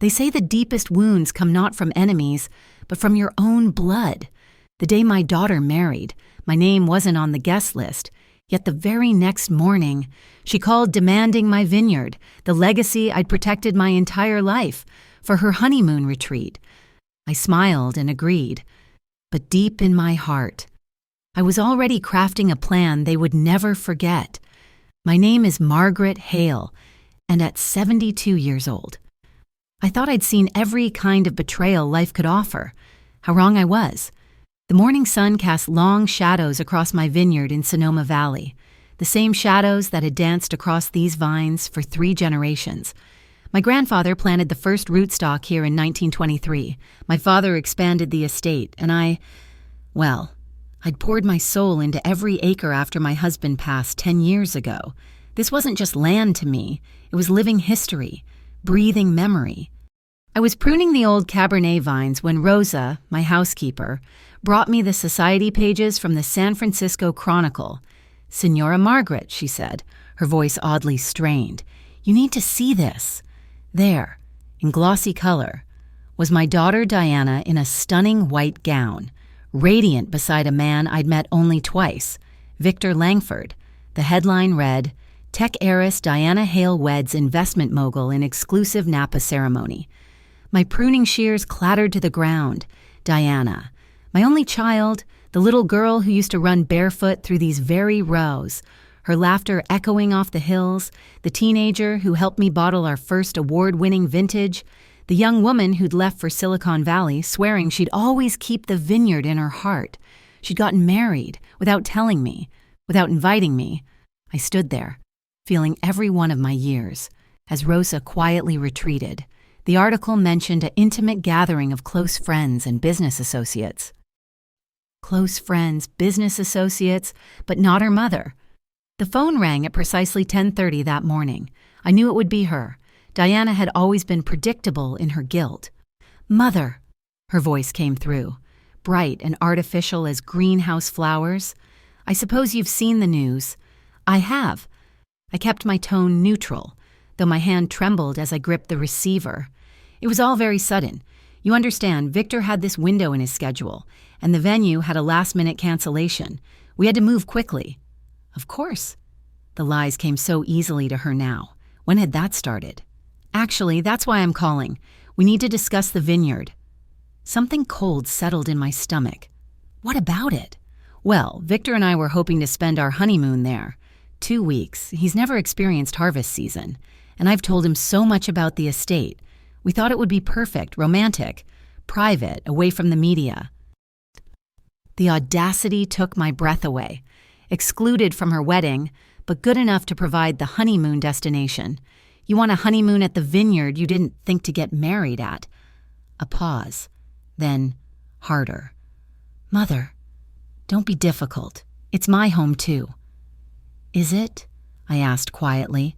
They say the deepest wounds come not from enemies, but from your own blood. The day my daughter married, my name wasn't on the guest list, yet the very next morning, she called demanding my vineyard, the legacy I'd protected my entire life, for her honeymoon retreat. I smiled and agreed, but deep in my heart, I was already crafting a plan they would never forget. My name is Margaret Hale, and at 72 years old, I thought I'd seen every kind of betrayal life could offer. How wrong I was. The morning sun cast long shadows across my vineyard in Sonoma Valley, the same shadows that had danced across these vines for 3 generations. My grandfather planted the first rootstock here in 1923. My father expanded the estate, and I'd poured my soul into every acre after my husband passed 10 years ago. This wasn't just land to me, it was living history, breathing memory. I was pruning the old Cabernet vines when Rosa, my housekeeper, brought me the society pages from the San Francisco Chronicle. "Senora Margaret," she said, her voice oddly strained, "you need to see this." There, in glossy color, was my daughter Diana in a stunning white gown, radiant beside a man I'd met only twice, Victor Langford. The headline read, "Tech heiress Diana Hale weds investment mogul in exclusive Napa ceremony." My pruning shears clattered to the ground. Diana, my only child, the little girl who used to run barefoot through these very rows, her laughter echoing off the hills, the teenager who helped me bottle our first award-winning vintage, the young woman who'd left for Silicon Valley swearing she'd always keep the vineyard in her heart. She'd gotten married without telling me, without inviting me. I stood there, feeling every one of my years, as Rosa quietly retreated. The article mentioned an intimate gathering of close friends and business associates. Close friends, business associates, but not her mother. The phone rang at precisely 10:30 that morning. I knew it would be her. Diana had always been predictable in her guilt. "Mother," her voice came through, bright and artificial as greenhouse flowers. "I suppose you've seen the news." "I have." I kept my tone neutral, though my hand trembled as I gripped the receiver. It was all very sudden. You understand, Victor had this window in his schedule, and the venue had a last-minute cancellation. We had to move quickly. Of course. The lies came so easily to her now. When had that started? "Actually, that's why I'm calling. We need to discuss the vineyard." Something cold settled in my stomach. "What about it?" "Well, Victor and I were hoping to spend our honeymoon there. 2 weeks. He's never experienced harvest season. And I've told him so much about the estate. We thought it would be perfect, romantic, private, away from the media." The audacity took my breath away. Excluded from her wedding, but good enough to provide the honeymoon destination. You want a honeymoon at the vineyard you didn't think to get married at. A pause. Then, harder. "Mother, don't be difficult. It's my home too." "Is it?" I asked quietly.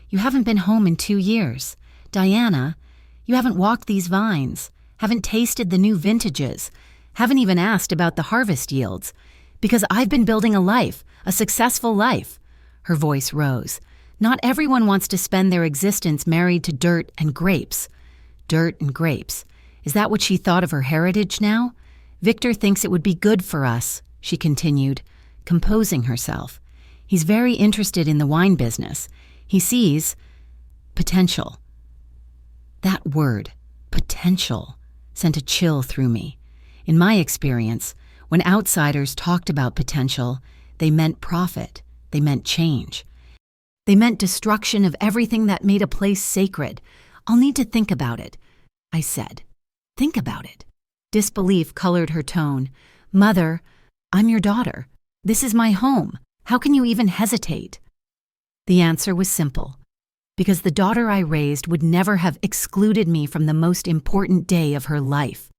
"You haven't been home in 2 years. Diana, you haven't walked these vines, haven't tasted the new vintages, haven't even asked about the harvest yields. Because I've been building a life, a successful life." Her voice rose. "Not everyone wants to spend their existence married to dirt and grapes." Dirt and grapes. Is that what she thought of her heritage now? "Victor thinks it would be good for us," she continued, composing herself. "He's very interested in the wine business. He sees potential." That word, potential, sent a chill through me. In my experience, when outsiders talked about potential, they meant profit, they meant change. They meant destruction of everything that made a place sacred. "I'll need to think about it," I said. "Think about it." Disbelief colored her tone. "Mother, I'm your daughter. This is my home. How can you even hesitate?" The answer was simple. Because the daughter I raised would never have excluded me from the most important day of her life.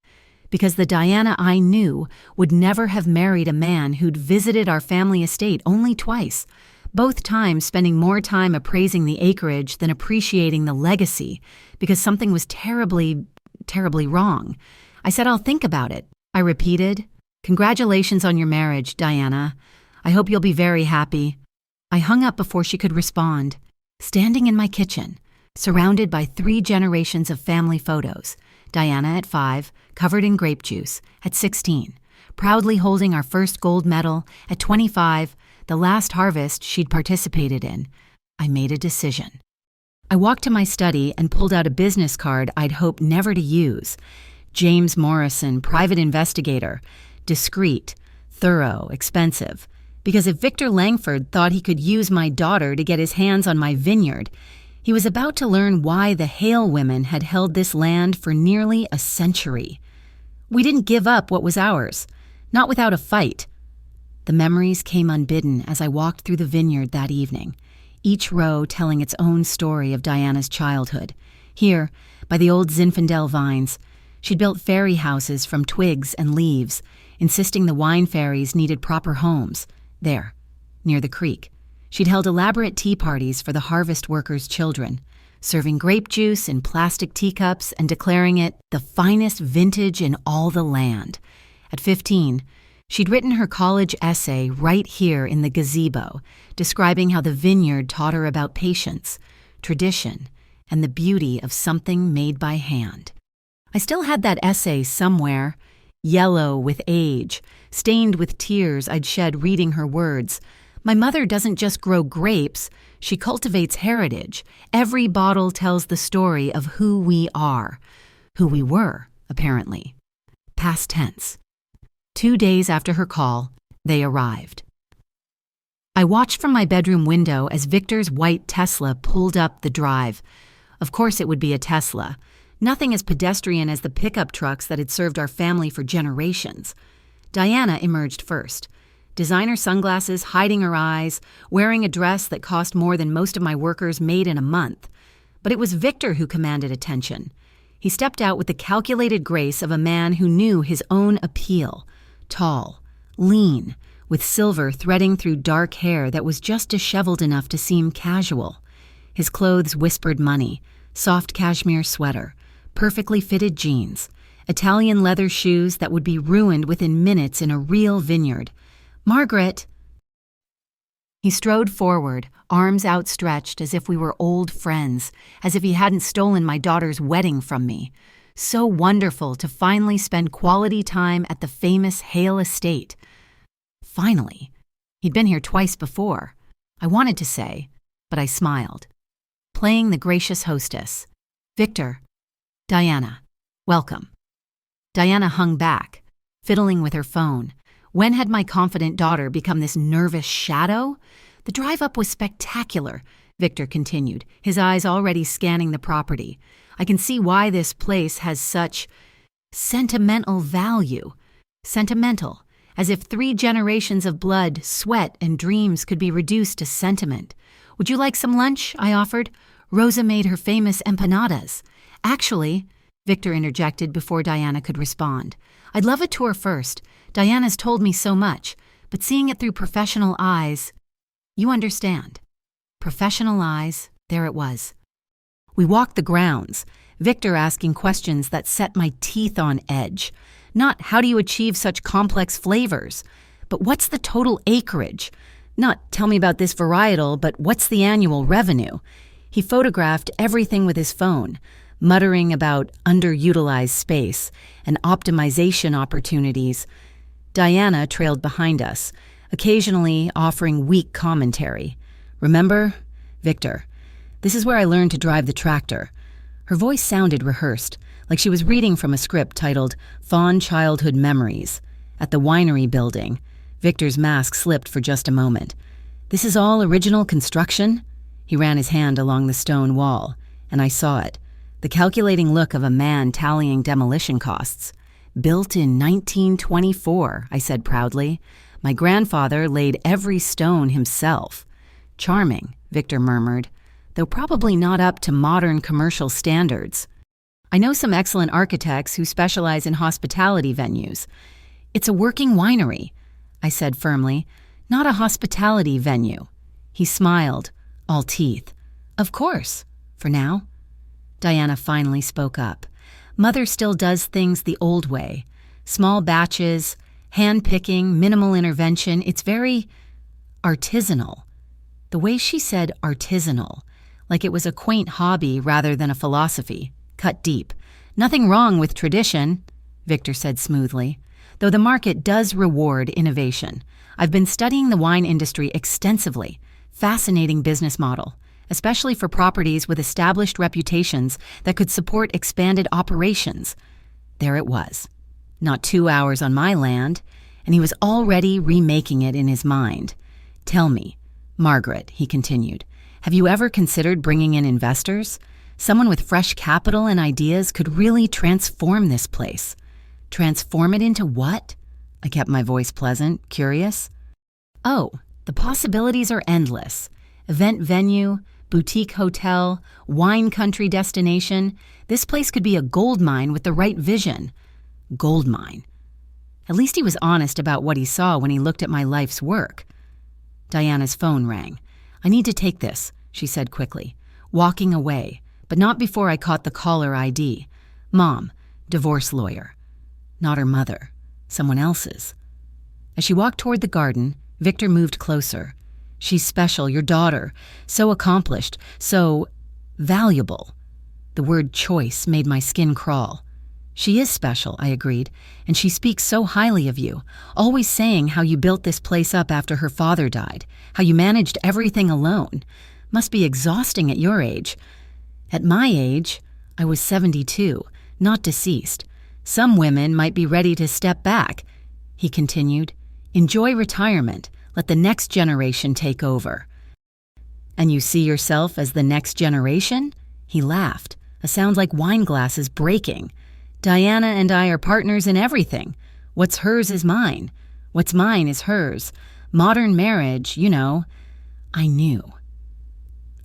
Because the Diana I knew would never have married a man who'd visited our family estate only twice, both times spending more time appraising the acreage than appreciating the legacy, because something was terribly, terribly wrong. I said, "I'll think about it," I repeated. "Congratulations on your marriage, Diana. I hope you'll be very happy." I hung up before she could respond. Standing in my kitchen, surrounded by 3 generations of family photos. Diana at 5, covered in grape juice, at 16, proudly holding our first gold medal, at 25, the last harvest she'd participated in. I made a decision. I walked to my study and pulled out a business card I'd hoped never to use. James Morrison, private investigator, discreet, thorough, expensive. Because if Victor Langford thought he could use my daughter to get his hands on my vineyard, he was about to learn why the Hale women had held this land for nearly a century. We didn't give up what was ours, not without a fight. The memories came unbidden as I walked through the vineyard that evening, each row telling its own story of Diana's childhood. Here, by the old Zinfandel vines, she'd built fairy houses from twigs and leaves, insisting the wine fairies needed proper homes. There, near the creek, she'd held elaborate tea parties for the harvest workers' children, serving grape juice in plastic teacups and declaring it the finest vintage in all the land. At 15, she'd written her college essay right here in the gazebo, describing how the vineyard taught her about patience, tradition, and the beauty of something made by hand. I still had that essay somewhere, yellow with age, stained with tears I'd shed reading her words. My mother doesn't just grow grapes, she cultivates heritage. Every bottle tells the story of who we are. Who we were, apparently. Past tense. 2 days after her call, they arrived. I watched from my bedroom window as Victor's white Tesla pulled up the drive. Of course it would be a Tesla. Nothing as pedestrian as the pickup trucks that had served our family for generations. Diana emerged first. Designer sunglasses hiding her eyes, wearing a dress that cost more than most of my workers made in a month. But it was Victor who commanded attention. He stepped out with the calculated grace of a man who knew his own appeal. Tall, lean, with silver threading through dark hair that was just disheveled enough to seem casual. His clothes whispered money, soft cashmere sweater, perfectly fitted jeans, Italian leather shoes that would be ruined within minutes in a real vineyard. "Margaret!" He strode forward, arms outstretched as if we were old friends, as if he hadn't stolen my daughter's wedding from me. So wonderful to finally spend quality time at the famous Hale estate. Finally. He'd been here twice before. I wanted to say, but I smiled. Playing the gracious hostess. "Victor. Diana. Welcome." Diana hung back, fiddling with her phone. When had my confident daughter become this nervous shadow? "The drive up was spectacular," Victor continued, his eyes already scanning the property. "I can see why this place has such sentimental value. Sentimental, as if 3 generations of blood, sweat, and dreams could be reduced to sentiment. Would you like some lunch?" I offered. "Rosa made her famous empanadas." "Actually," Victor interjected before Diana could respond, "I'd love a tour first. Diana's told me so much, but seeing it through professional eyes, you understand." Professional eyes, there it was. We walked the grounds, Victor asking questions that set my teeth on edge. Not how do you achieve such complex flavors, but what's the total acreage? Not tell me about this varietal, but what's the annual revenue? He photographed everything with his phone, muttering about underutilized space and optimization opportunities. Diana trailed behind us, occasionally offering weak commentary. "Remember? Victor, this is where I learned to drive the tractor." Her voice sounded rehearsed, like she was reading from a script titled Fond Childhood Memories. At the winery building, Victor's mask slipped for just a moment. "This is all original construction?" He ran his hand along the stone wall, and I saw it. The calculating look of a man tallying demolition costs. "Built in 1924, I said proudly. "My grandfather laid every stone himself." "Charming," Victor murmured, "though probably not up to modern commercial standards." "I know some excellent architects who specialize in hospitality venues." "It's a working winery," I said firmly, "not a hospitality venue." He smiled, all teeth. "Of course, for now." Diana finally spoke up. "Mother still does things the old way. Small batches, hand-picking, minimal intervention. It's very artisanal." The way she said artisanal, like it was a quaint hobby rather than a philosophy, cut deep. "Nothing wrong with tradition," Victor said smoothly, "though the market does reward innovation. I've been studying the wine industry extensively. Fascinating business model, especially for properties with established reputations that could support expanded operations." There it was. Not 2 hours on my land, and he was already remaking it in his mind. "Tell me, Margaret," he continued, "have you ever considered bringing in investors? Someone with fresh capital and ideas could really transform this place." "Transform it into what?" I kept my voice pleasant, curious. "Oh, the possibilities are endless. Event venue, boutique hotel, wine country destination. This place could be a gold mine with the right vision." Gold mine. At least he was honest about what he saw when he looked at my life's work. Diana's phone rang. "I need to take this," she said quickly, walking away, but not before I caught the caller ID. "Mom, divorce lawyer." Not her mother, someone else's. As she walked toward the garden, Victor moved closer. "She's special, your daughter. So accomplished, so valuable." The word choice made my skin crawl. "She is special," I agreed, "and she speaks so highly of you, always saying how you built this place up after her father died, how you managed everything alone. Must be exhausting at your age." At my age, I was 72, not deceased. "Some women might be ready to step back," he continued. "Enjoy retirement. Let the next generation take over." "And you see yourself as the next generation?" He laughed, a sound like wine glasses breaking. "Diana and I are partners in everything. What's hers is mine. What's mine is hers. Modern marriage, you know." I knew.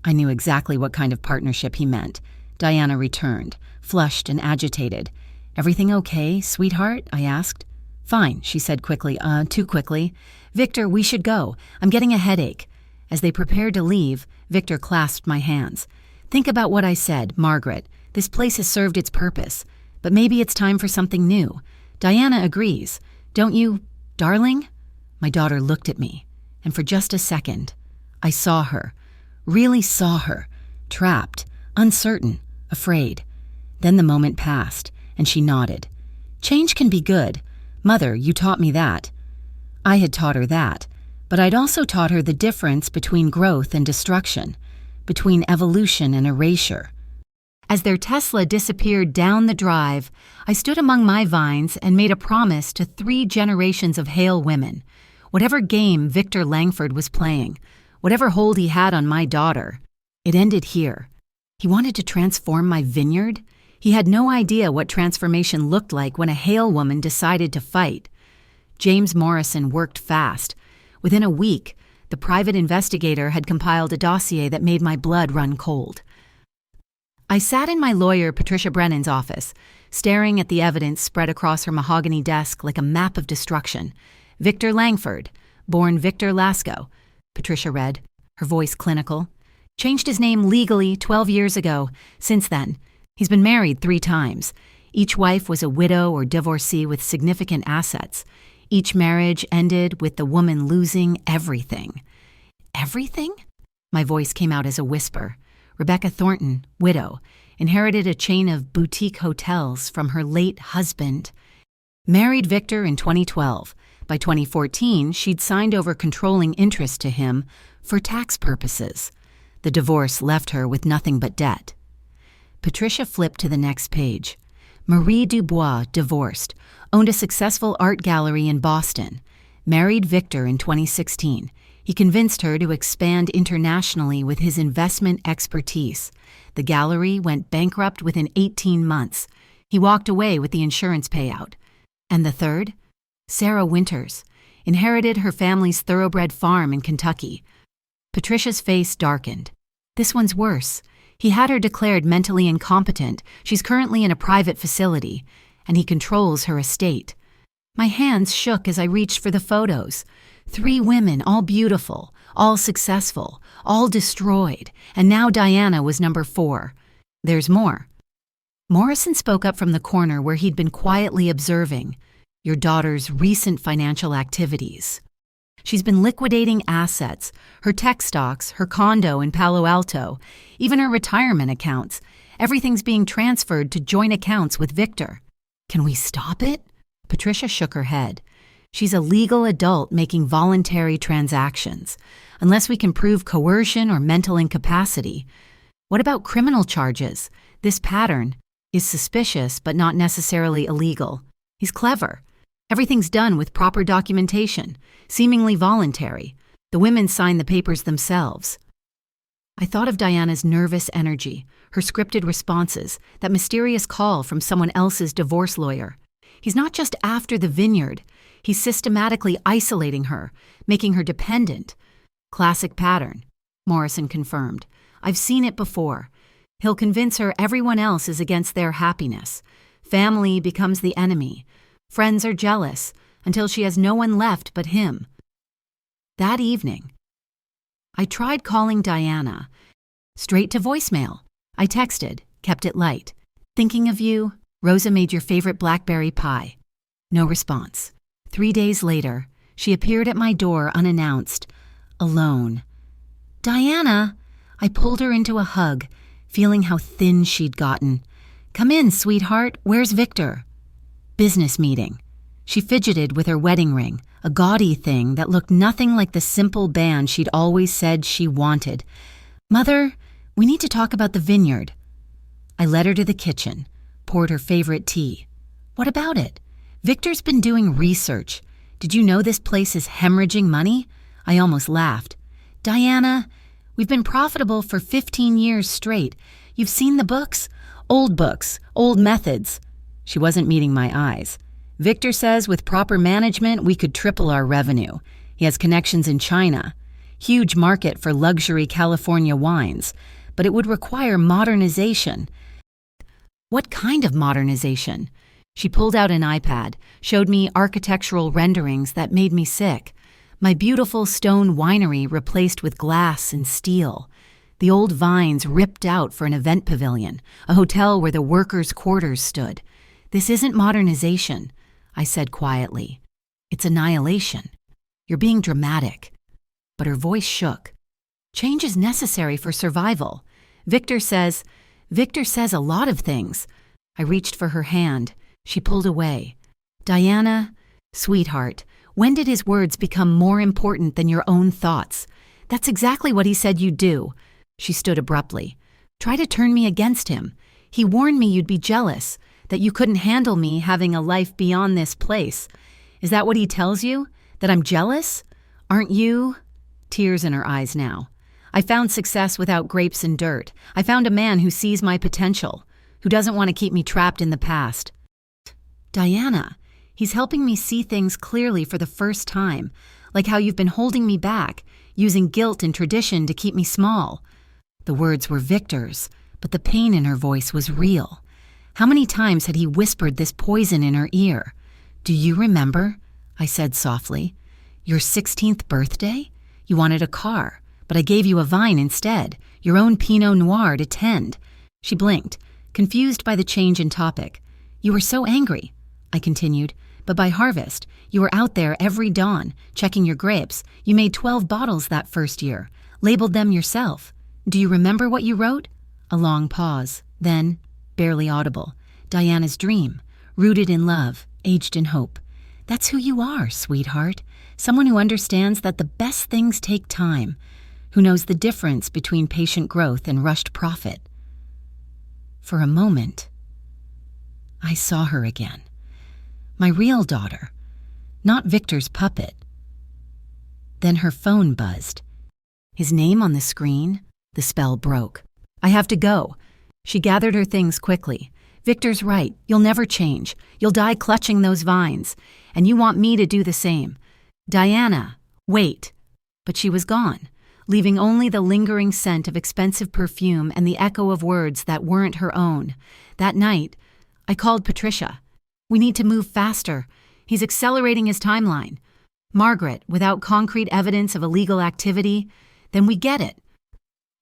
I knew exactly what kind of partnership he meant. Diana returned, flushed and agitated. "Everything okay, sweetheart?" I asked. "Fine," she said quickly, too quickly. "Victor, we should go. I'm getting a headache." As they prepared to leave, Victor clasped my hands. "Think about what I said, Margaret. This place has served its purpose. But maybe it's time for something new. Diana agrees. Don't you, darling?" My daughter looked at me, and for just a second, I saw her, really saw her, trapped, uncertain, afraid. Then the moment passed, and she nodded. "Change can be good. Mother, you taught me that." I had taught her that, but I'd also taught her the difference between growth and destruction, between evolution and erasure. As their Tesla disappeared down the drive, I stood among my vines and made a promise to 3 generations of Hale women. Whatever game Victor Langford was playing, whatever hold he had on my daughter, it ended here. He wanted to transform my vineyard? He had no idea what transformation looked like when a Hale woman decided to fight. James Morrison worked fast. Within a week, the private investigator had compiled a dossier that made my blood run cold. I sat in my lawyer Patricia Brennan's office, staring at the evidence spread across her mahogany desk like a map of destruction. "Victor Langford, born Victor Lasco," Patricia read, her voice clinical. "Changed his name legally 12 years ago. Since then, he's been married 3 times. Each wife was a widow or divorcee with significant assets. Each marriage ended with the woman losing everything." "Everything?" My voice came out as a whisper. Rebecca Thornton, widow, inherited a chain of boutique hotels from her late husband. Married Victor in 2012. By 2014, she'd signed over controlling interest to him for tax purposes. The divorce left her with nothing but debt. Patricia flipped to the next page. Marie Dubois, divorced, owned a successful art gallery in Boston. Married Victor in 2016. He convinced her to expand internationally with his investment expertise. The gallery went bankrupt within 18 months. He walked away with the insurance payout. And the third? Sarah Winters. Inherited her family's thoroughbred farm in Kentucky. Patricia's face darkened. This one's worse. He had her declared mentally incompetent. She's currently in a private facility, and he controls her estate. My hands shook as I reached for the photos. 3 women, all beautiful, all successful, all destroyed, and now Diana was number 4. There's more. Morrison spoke up from the corner where he'd been quietly observing. "Your daughter's recent financial activities." She's been liquidating assets, her tech stocks, her condo in Palo Alto, even her retirement accounts. Everything's being transferred to joint accounts with Victor. Can we stop it? Patricia shook her head. She's a legal adult making voluntary transactions. Unless we can prove coercion or mental incapacity. What about criminal charges? This pattern is suspicious but not necessarily illegal. He's clever. Everything's done with proper documentation, seemingly voluntary. The women sign the papers themselves. I thought of Diana's nervous energy, her scripted responses, that mysterious call from someone else's divorce lawyer. He's not just after the Vineyard. He's systematically isolating her, making her dependent. Classic pattern, Morrison confirmed. I've seen it before. He'll convince her everyone else is against their happiness. Family becomes the enemy. Friends are jealous until she has no one left but him. That evening, I tried calling Diana. Straight to voicemail. I texted, kept it light. Thinking of you, Rosa made your favorite blackberry pie. No response. 3 days later, she appeared at my door unannounced, alone. Diana! I pulled her into a hug, feeling how thin she'd gotten. Come in, sweetheart. Where's Victor? Business meeting. She fidgeted with her wedding ring, a gaudy thing that looked nothing like the simple band she'd always said she wanted. Mother, we need to talk about the Vineyard. I led her to the kitchen, poured her favorite tea. What about it? Victor's been doing research. Did you know this place is hemorrhaging money? I almost laughed. Diana, we've been profitable for 15 years straight. You've seen the books, old methods. She wasn't meeting my eyes. Victor says with proper management, we could triple our revenue. He has connections in China. Huge market for luxury California wines. But it would require modernization. What kind of modernization? She pulled out an iPad, showed me architectural renderings that made me sick. My beautiful stone winery replaced with glass and steel. The old vines ripped out for an event pavilion, a hotel where the workers' quarters stood. This isn't modernization, I said quietly. It's annihilation. You're being dramatic. But her voice shook. Change is necessary for survival. Victor says a lot of things. I reached for her hand. She pulled away. Diana, sweetheart, when did his words become more important than your own thoughts? That's exactly what he said you'd do. She stood abruptly. Try to turn me against him. He warned me you'd be jealous, that you couldn't handle me having a life beyond this place. Is that what he tells you? That I'm jealous? Aren't you? Tears in her eyes now. I found success without grapes and dirt. I found a man who sees my potential, who doesn't want to keep me trapped in the past. Diana, he's helping me see things clearly for the first time, like how you've been holding me back, using guilt and tradition to keep me small. The words were Victor's, but the pain in her voice was real. How many times had he whispered this poison in her ear? Do you remember? I said softly. Your 16th birthday? You wanted a car, but I gave you a vine instead, your own Pinot Noir to tend. She blinked, confused by the change in topic. You were so angry, I continued, but by harvest, you were out there every dawn, checking your grapes. You made 12 bottles that first year, labeled them yourself. Do you remember what you wrote? A long pause, then, barely audible, Diana's dream, rooted in love, aged in hope. That's who you are, sweetheart. Someone who understands that the best things take time, who knows the difference between patient growth and rushed profit. For a moment, I saw her again. My real daughter, not Victor's puppet. Then her phone buzzed. His name on the screen, the spell broke. I have to go. She gathered her things quickly. Victor's right. You'll never change. You'll die clutching those vines. And you want me to do the same. Diana, wait. But she was gone, leaving only the lingering scent of expensive perfume and the echo of words that weren't her own. That night, I called Patricia. We need to move faster. He's accelerating his timeline. Margaret, without concrete evidence of illegal activity, then we get it.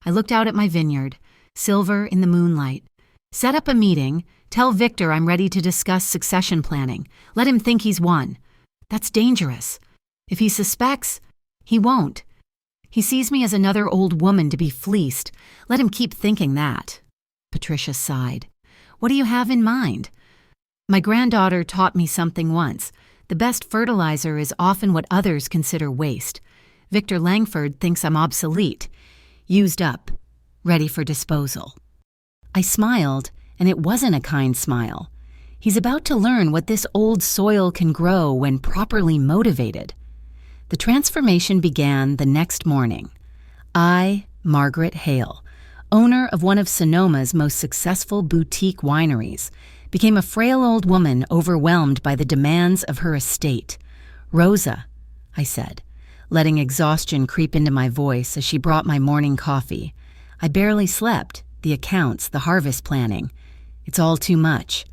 I looked out at my vineyard, silver in the moonlight. Set up a meeting. Tell Victor I'm ready to discuss succession planning. Let him think he's won. That's dangerous. If he suspects, He won't. He sees me as another old woman to be fleeced. Let him keep thinking that. Patricia sighed. What do you have in mind? My granddaughter taught me something once. The best fertilizer is often what others consider waste. Victor Langford thinks I'm obsolete, used up, ready for disposal. I smiled, and it wasn't a kind smile. He's about to learn what this old soil can grow when properly motivated. The transformation began the next morning. I, Margaret Hale, owner of one of Sonoma's most successful boutique wineries, became a frail old woman overwhelmed by the demands of her estate. Rosa, I said, letting exhaustion creep into my voice as she brought my morning coffee. I barely slept, the accounts, the harvest planning. It's all too much.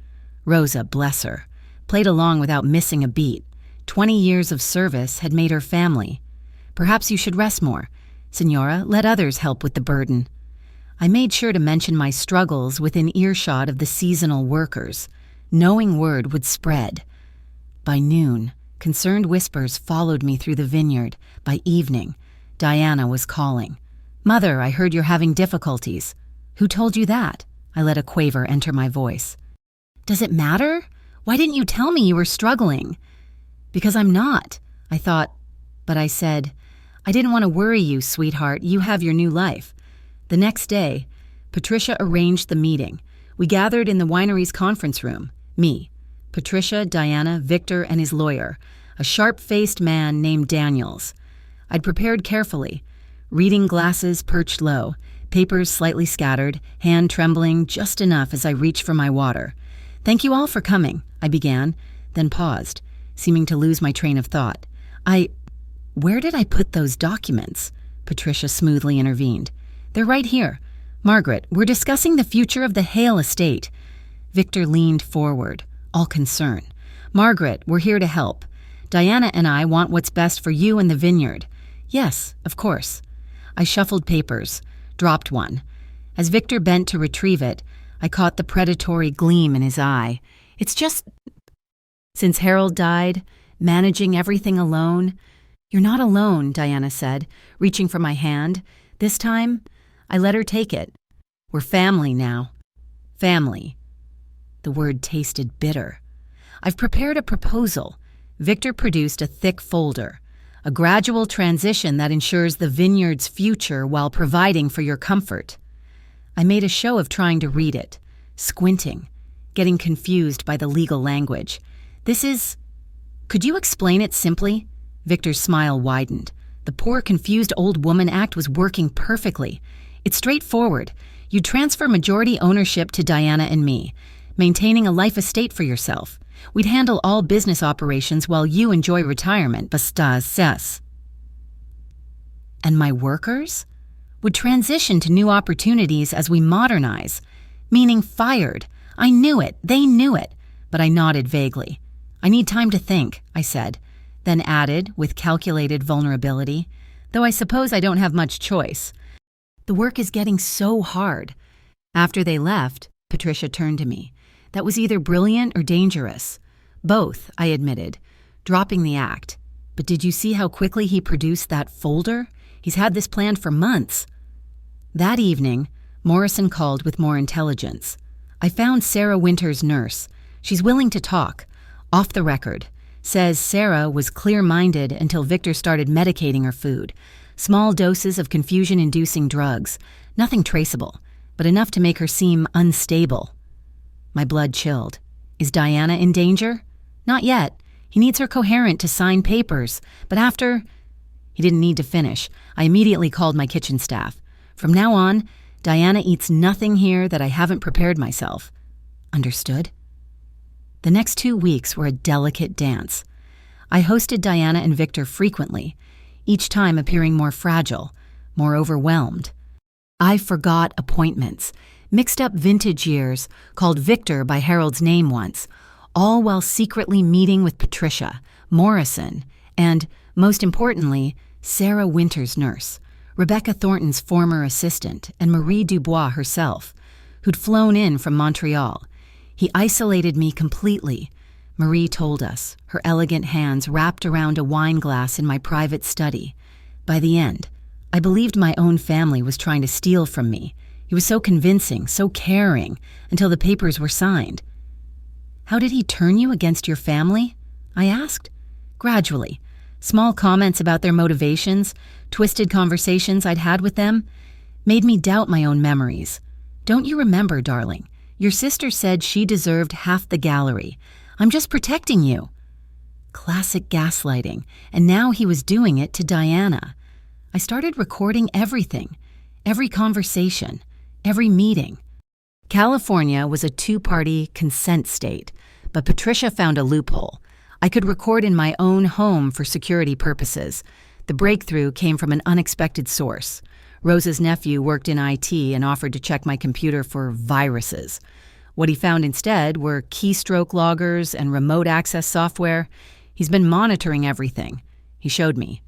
Rosa, bless her, played along without missing a beat. 20 years of service had made her family. Perhaps you should rest more. Senora, let others help with the burden. I made sure to mention my struggles within earshot of the seasonal workers. Knowing word would spread. By noon, concerned whispers followed me through the vineyard. By evening, Diana was calling. Mother, I heard you're having difficulties. Who told you that? I let a quaver enter my voice. Does it matter? Why didn't you tell me you were struggling? Because I'm not, I thought, but I said, I didn't want to worry you, sweetheart. You have your new life. The next day, Patricia arranged the meeting. We gathered in the winery's conference room. Me, Patricia, Diana, Victor, and his lawyer, a sharp-faced man named Daniels. I'd prepared carefully, reading glasses perched low, papers slightly scattered, hand trembling just enough as I reached for my water. Thank you all for coming, I began, then paused, seeming to lose my train of thought. Where did I put those documents? Patricia smoothly intervened. They're right here. Margaret, we're discussing the future of the Hale estate. Victor leaned forward, all concern. Margaret, we're here to help. Diana and I want what's best for you and the vineyard. Yes, of course. I shuffled papers, dropped one. As Victor bent to retrieve it, I caught the predatory gleam in his eye. It's just... Since Harold died, managing everything alone... You're not alone, Diana said, reaching for my hand. This time, I let her take it. We're family now. Family. The word tasted bitter. I've prepared a proposal. Victor produced a thick folder. A gradual transition that ensures the vineyard's future while providing for your comfort. I made a show of trying to read it, squinting, getting confused by the legal language. This is... Could you explain it simply? Victor's smile widened. The poor, confused old woman act was working perfectly. It's straightforward. You transfer majority ownership to Diana and me, maintaining a life estate for yourself. We'd handle all business operations while you enjoy retirement, basta ses. And my workers? Would transition to new opportunities as we modernize, meaning fired. I knew it, they knew it, but I nodded vaguely. I need time to think, I said, then added, with calculated vulnerability, though I suppose I don't have much choice. The work is getting so hard. After they left, Patricia turned to me. That was either brilliant or dangerous. Both, I admitted, dropping the act. But did you see how quickly he produced that folder? He's had this planned for months. That evening, Morrison called with more intelligence. I found Sarah Winter's nurse. She's willing to talk. Off the record. Says Sarah was clear-minded until Victor started medicating her food. Small doses of confusion-inducing drugs. Nothing traceable, but enough to make her seem unstable. My blood chilled. Is Diana in danger? Not yet. He needs her coherent to sign papers. But after... He didn't need to finish. I immediately called my kitchen staff. From now on, Diana eats nothing here that I haven't prepared myself. Understood? The next 2 weeks were a delicate dance. I hosted Diana and Victor frequently, each time appearing more fragile, more overwhelmed. I forgot appointments, mixed up vintage years, called Victor by Harold's name once, all while secretly meeting with Patricia, Morrison, and, most importantly, Sarah Winter's nurse, Rebecca Thornton's former assistant, and Marie Dubois herself, who'd flown in from Montreal. He isolated me completely. Marie told us, her elegant hands wrapped around a wine glass in my private study. By the end, I believed my own family was trying to steal from me. He was so convincing, so caring, until the papers were signed. "How did he turn you against your family?" I asked. Gradually. Small comments about their motivations, twisted conversations I'd had with them, made me doubt my own memories. "Don't you remember, darling? Your sister said she deserved half the gallery. I'm just protecting you." Classic gaslighting, and now he was doing it to Diana. I started recording everything, every conversation, every meeting. California was a two-party consent state, but Patricia found a loophole. I could record in my own home for security purposes. The breakthrough came from an unexpected source. Rose's nephew worked in IT and offered to check my computer for viruses. What he found instead were keystroke loggers and remote access software. He's been monitoring everything. He showed me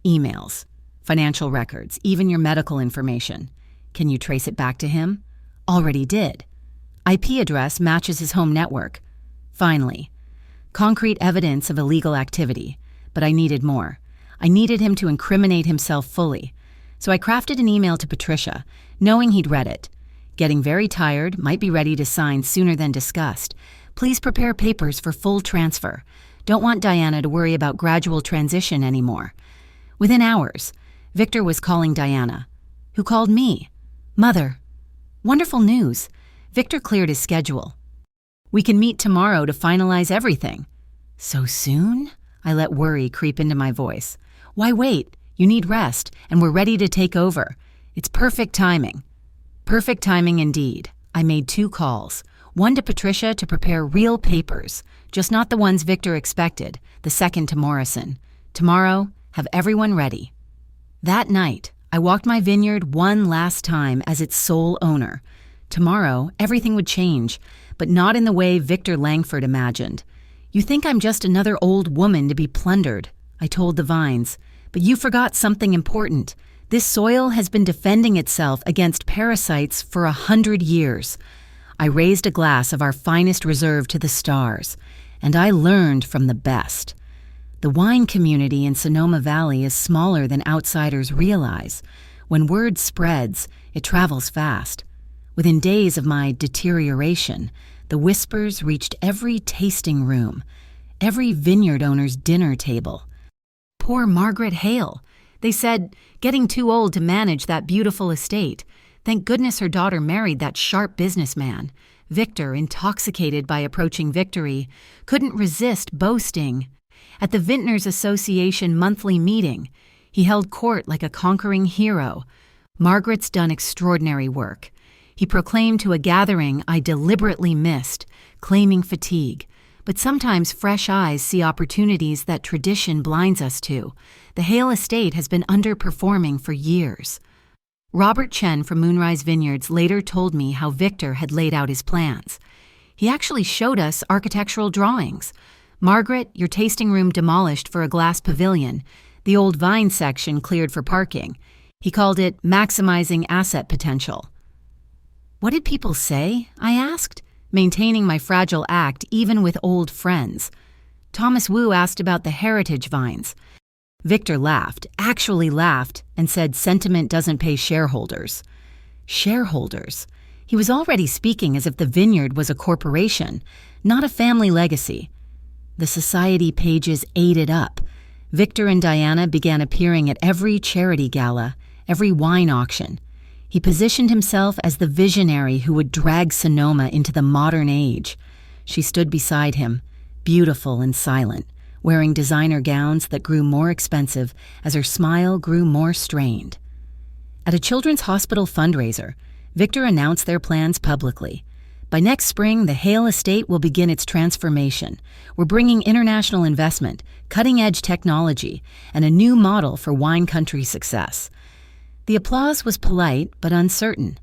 emails, financial records, even your medical information. Can you trace it back to him? Already did. IP address matches his home network. Finally, concrete evidence of illegal activity, but I needed more. I needed him to incriminate himself fully. So I crafted an email to Patricia, knowing he'd read it. "Getting very tired, might be ready to sign sooner than discussed. Please prepare papers for full transfer. Don't want Diana to worry about gradual transition anymore." Within hours, Victor was calling Diana, who called me. "Mother, wonderful news. Victor cleared his schedule. We can meet tomorrow to finalize everything." "So soon?" I let worry creep into my voice. "Why wait? You need rest, and we're ready to take over. It's perfect timing." Perfect timing indeed. I made 2 calls. One to Patricia to prepare real papers, just not the ones Victor expected, the second to Morrison. "Tomorrow, have everyone ready." That night, I walked my vineyard one last time as its sole owner. Tomorrow, everything would change, but not in the way Victor Langford imagined. "You think I'm just another old woman to be plundered," I told the vines, "but you forgot something important. This soil has been defending itself against parasites for 100 years. I raised a glass of our finest reserve to the stars, and I learned from the best. The wine community in Sonoma Valley is smaller than outsiders realize. When word spreads, it travels fast. Within days of my deterioration, the whispers reached every tasting room, every vineyard owner's dinner table. Poor Margaret Hale. They said, getting too old to manage that beautiful estate. Thank goodness her daughter married that sharp businessman. Victor, intoxicated by approaching victory, couldn't resist boasting. At the Vintners Association monthly meeting, he held court like a conquering hero. Margaret's done extraordinary work. He proclaimed to a gathering I deliberately missed, claiming fatigue. But sometimes fresh eyes see opportunities that tradition blinds us to. The Hale estate has been underperforming for years. Robert Chen from Moonrise Vineyards later told me how Victor had laid out his plans. He actually showed us architectural drawings. "Margaret, your tasting room demolished for a glass pavilion. The old vine section cleared for parking." He called it maximizing asset potential. "What did people say?" I asked, maintaining my fragile act even with old friends. Thomas Wu asked about the heritage vines. Victor laughed, actually laughed, and said sentiment doesn't pay shareholders. Shareholders? He was already speaking as if the vineyard was a corporation, not a family legacy. The society pages ate it up. Victor and Diana began appearing at every charity gala, every wine auction. He positioned himself as the visionary who would drag Sonoma into the modern age. She stood beside him, beautiful and silent, wearing designer gowns that grew more expensive as her smile grew more strained. At a children's hospital fundraiser, Victor announced their plans publicly. By next spring, the Hale estate will begin its transformation. We're bringing international investment, cutting-edge technology, and a new model for wine country success. The applause was polite but uncertain.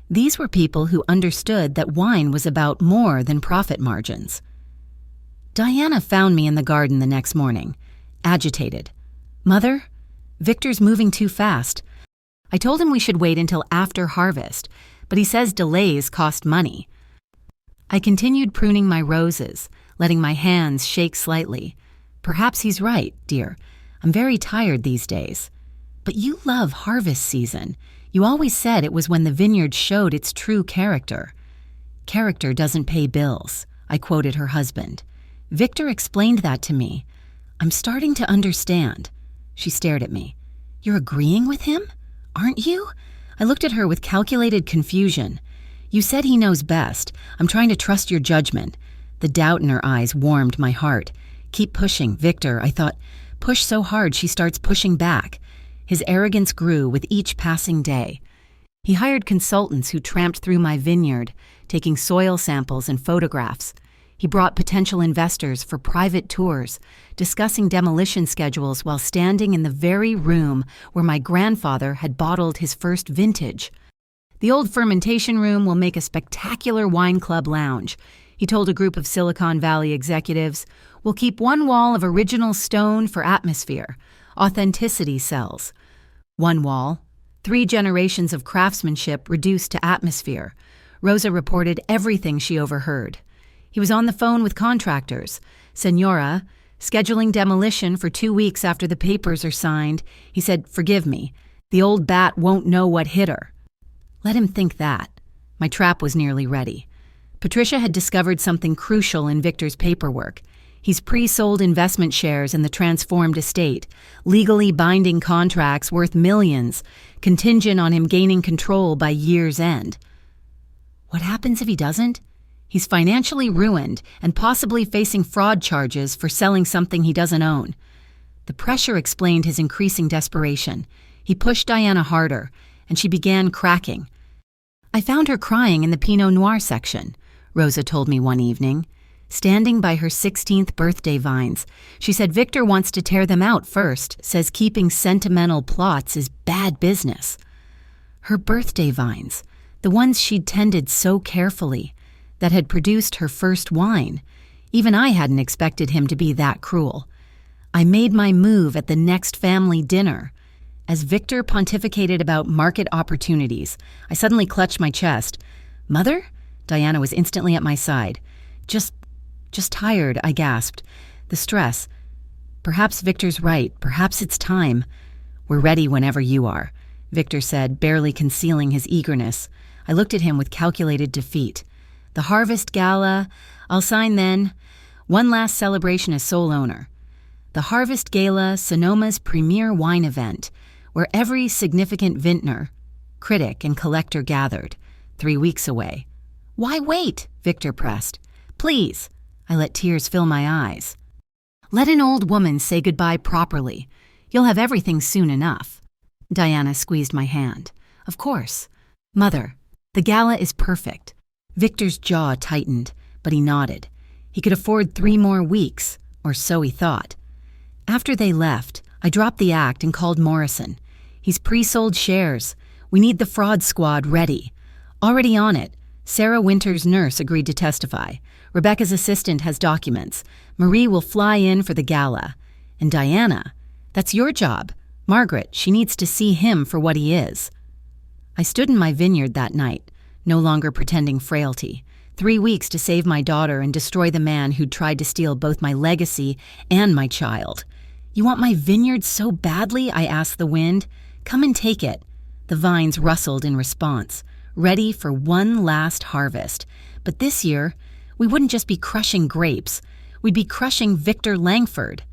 These were people who understood that wine was about more than profit margins. Diana found me in the garden the next morning, agitated. "Mother, Victor's moving too fast. I told him we should wait until after harvest, but he says delays cost money." I continued pruning my roses, letting my hands shake slightly. "Perhaps he's right, dear. I'm very tired these days." But you love harvest season. You always said it was when the vineyard showed its true character. Character doesn't pay bills, I quoted her husband. Victor explained that to me. I'm starting to understand. She stared at me. You're agreeing with him? Aren't you? I looked at her with calculated confusion. You said he knows best. I'm trying to trust your judgment. The doubt in her eyes warmed my heart. Keep pushing, Victor, I thought. Push so hard she starts pushing back. His arrogance grew with each passing day. He hired consultants who tramped through my vineyard, taking soil samples and photographs. He brought potential investors for private tours, discussing demolition schedules while standing in the very room where my grandfather had bottled his first vintage. The old fermentation room will make a spectacular wine club lounge, he told a group of Silicon Valley executives. We'll keep one wall of original stone for atmosphere. Authenticity sells. One wall, 3 generations of craftsmanship reduced to atmosphere. Rosa reported everything she overheard. He was on the phone with contractors. Senora, scheduling demolition for 2 weeks after the papers are signed. He said, forgive me. The old bat won't know what hit her. Let him think that. My trap was nearly ready. Patricia had discovered something crucial in Victor's paperwork. He's pre-sold investment shares in the transformed estate, legally binding contracts worth millions, contingent on him gaining control by year's end. What happens if he doesn't? He's financially ruined and possibly facing fraud charges for selling something he doesn't own. The pressure explained his increasing desperation. He pushed Diana harder, and she began cracking. I found her crying in the Pinot Noir section, Rosa told me one evening. Standing by her 16th birthday vines, she said Victor wants to tear them out first, says keeping sentimental plots is bad business. Her birthday vines, the ones she'd tended so carefully, that had produced her first wine. Even I hadn't expected him to be that cruel. I made my move at the next family dinner. As Victor pontificated about market opportunities, I suddenly clutched my chest. Mother? Diana was instantly at my side. Just tired, I gasped. The stress. Perhaps Victor's right. Perhaps it's time. We're ready whenever you are, Victor said, barely concealing his eagerness. I looked at him with calculated defeat. The Harvest Gala, I'll sign then. One last celebration as sole owner. The Harvest Gala, Sonoma's premier wine event, where every significant vintner, critic, and collector gathered, 3 weeks away. Why wait? Victor pressed. Please. I let tears fill my eyes. Let an old woman say goodbye properly. You'll have everything soon enough. Diana squeezed my hand. Of course. Mother, the gala is perfect. Victor's jaw tightened, but he nodded. He could afford 3 more weeks, or so he thought. After they left, I dropped the act and called Morrison. He's pre-sold shares. We need the fraud squad ready. Already on it. Sarah Winter's nurse agreed to testify. Rebecca's assistant has documents. Marie will fly in for the gala. And Diana, that's your job. Margaret, she needs to see him for what he is. I stood in my vineyard that night, no longer pretending frailty. 3 weeks to save my daughter and destroy the man who'd tried to steal both my legacy and my child. You want my vineyard so badly? I asked the wind. Come and take it. The vines rustled in response, ready for one last harvest. But this year, we wouldn't just be crushing grapes. We'd be crushing Victor Langford.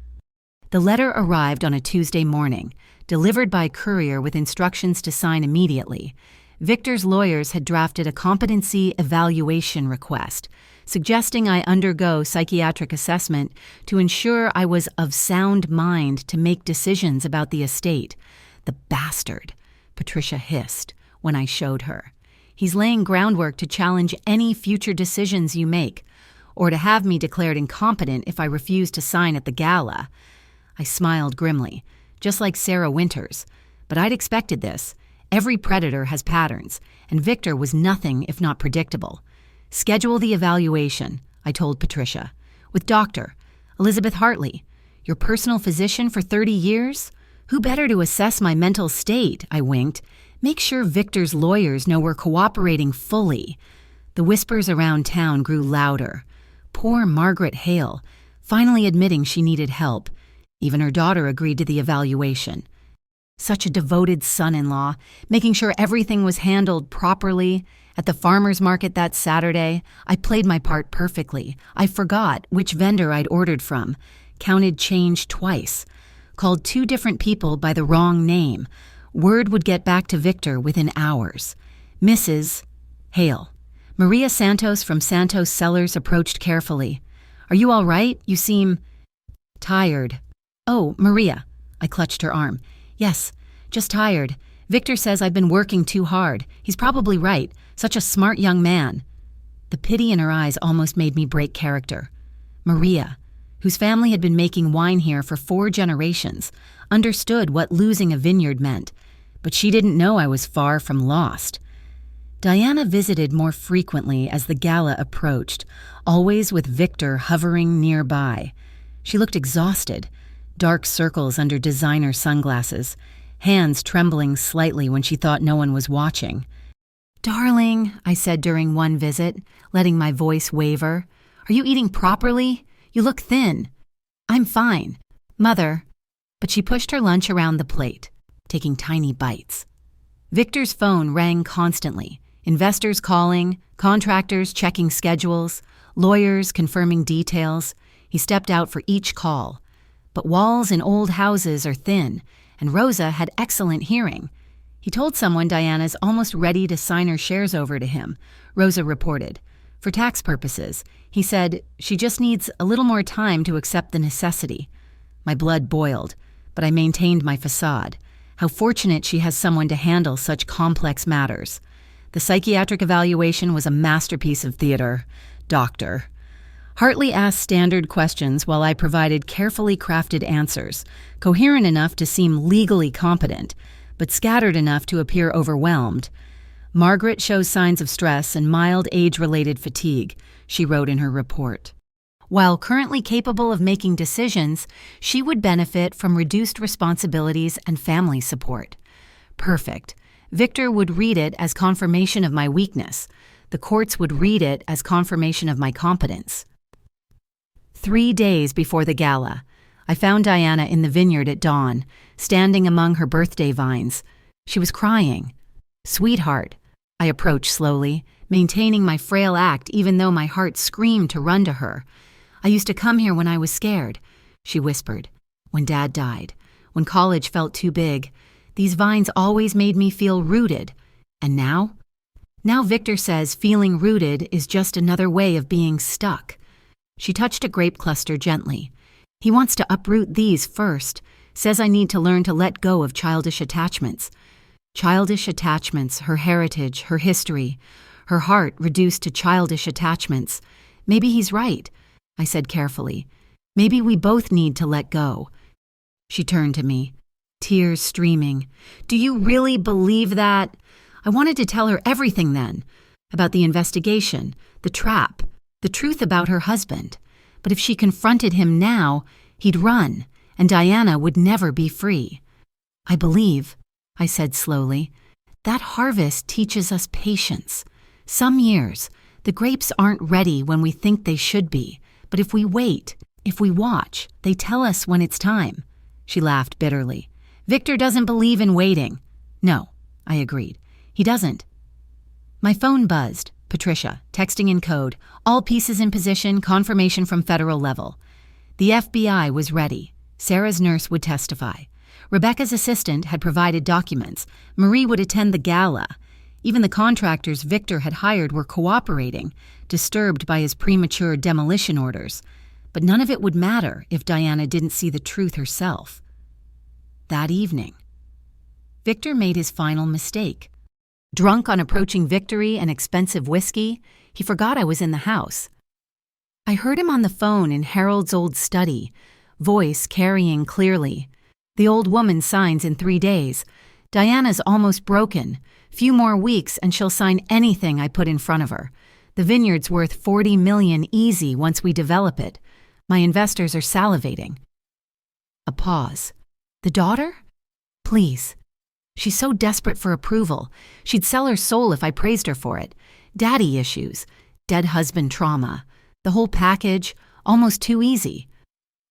The letter arrived on a Tuesday morning, delivered by courier with instructions to sign immediately. Victor's lawyers had drafted a competency evaluation request, suggesting I undergo psychiatric assessment to ensure I was of sound mind to make decisions about the estate. The bastard, Patricia hissed when I showed her. He's laying groundwork to challenge any future decisions you make, or to have me declared incompetent if I refuse to sign at the gala. I smiled grimly, just like Sarah Winters. But I'd expected this. Every predator has patterns, and Victor was nothing if not predictable. Schedule the evaluation, I told Patricia. With Dr. Elizabeth Hartley, your personal physician for 30 years? Who better to assess my mental state? I winked. Make sure Victor's lawyers know we're cooperating fully. The whispers around town grew louder. Poor Margaret Hale, finally admitting she needed help. Even her daughter agreed to the evaluation. Such a devoted son-in-law, making sure everything was handled properly. At the farmer's market that Saturday, I played my part perfectly. I forgot which vendor I'd ordered from, counted change twice, called 2 different people by the wrong name. Word would get back to Victor within hours. Mrs. Hale. Maria Santos from Santos Cellars approached carefully. "Are you all right? You seem tired." "Oh, Maria." I clutched her arm. "Yes, just tired. Victor says I've been working too hard. He's probably right. Such a smart young man." The pity in her eyes almost made me break character. Maria, whose family had been making wine here for 4 generations, understood what losing a vineyard meant, but she didn't know I was far from lost. Diana visited more frequently as the gala approached, always with Victor hovering nearby. She looked exhausted, dark circles under designer sunglasses, hands trembling slightly when she thought no one was watching. "Darling," I said during one visit, letting my voice waver, "are you eating properly? You look thin." "I'm fine, Mother." But she pushed her lunch around the plate, taking tiny bites. Victor's phone rang constantly. Investors calling, contractors checking schedules, lawyers confirming details. He stepped out for each call. But walls in old houses are thin, and Rosa had excellent hearing. He told someone Diana's almost ready to sign her shares over to him, Rosa reported. For tax purposes, he said she just needs a little more time to accept the necessity. My blood boiled, but I maintained my facade. How fortunate she has someone to handle such complex matters. The psychiatric evaluation was a masterpiece of theater. Doctor. Hartley asked standard questions while I provided carefully crafted answers, coherent enough to seem legally competent, but scattered enough to appear overwhelmed. "Margaret shows signs of stress and mild age-related fatigue," she wrote in her report. While currently capable of making decisions, she would benefit from reduced responsibilities and family support. Perfect. Victor would read it as confirmation of my weakness. The courts would read it as confirmation of my competence. 3 days before the gala, I found Diana in the vineyard at dawn, standing among her birthday vines. She was crying. "Sweetheart," I approached slowly, maintaining my frail act even though my heart screamed to run to her. "I used to come here when I was scared," she whispered. "When Dad died, when college felt too big. These vines always made me feel rooted. And now? Now Victor says feeling rooted is just another way of being stuck." She touched a grape cluster gently. "He wants to uproot these first, says I need to learn to let go of childish attachments." Childish attachments, her heritage, her history, her heart reduced to childish attachments. "Maybe he's right," I said carefully. "Maybe we both need to let go." She turned to me, tears streaming. "Do you really believe that?" I wanted to tell her everything then, about the investigation, the trap, the truth about her husband. But if she confronted him now, he'd run, and Diana would never be free. "I believe," I said slowly, "that harvest teaches us patience. Some years, the grapes aren't ready when we think they should be, but if we wait, if we watch, they tell us when it's time." She laughed bitterly. "Victor doesn't believe in waiting." "No," I agreed. "He doesn't." My phone buzzed. Patricia, texting in code, all pieces in position, confirmation from federal level. The FBI was ready. Sarah's nurse would testify. Rebecca's assistant had provided documents. Marie would attend the gala. Even the contractors Victor had hired were cooperating, disturbed by his premature demolition orders. But none of it would matter if Diana didn't see the truth herself. That evening, Victor made his final mistake. Drunk on approaching victory and expensive whiskey, he forgot I was in the house. I heard him on the phone in Harold's old study, voice carrying clearly. "The old woman signs in 3 days. Diana's almost broken. Few more weeks and she'll sign anything I put in front of her. The vineyard's worth $40 million easy once we develop it. My investors are salivating." A pause. "The daughter? Please. She's so desperate for approval. She'd sell her soul if I praised her for it. Daddy issues, dead husband trauma, the whole package, almost too easy."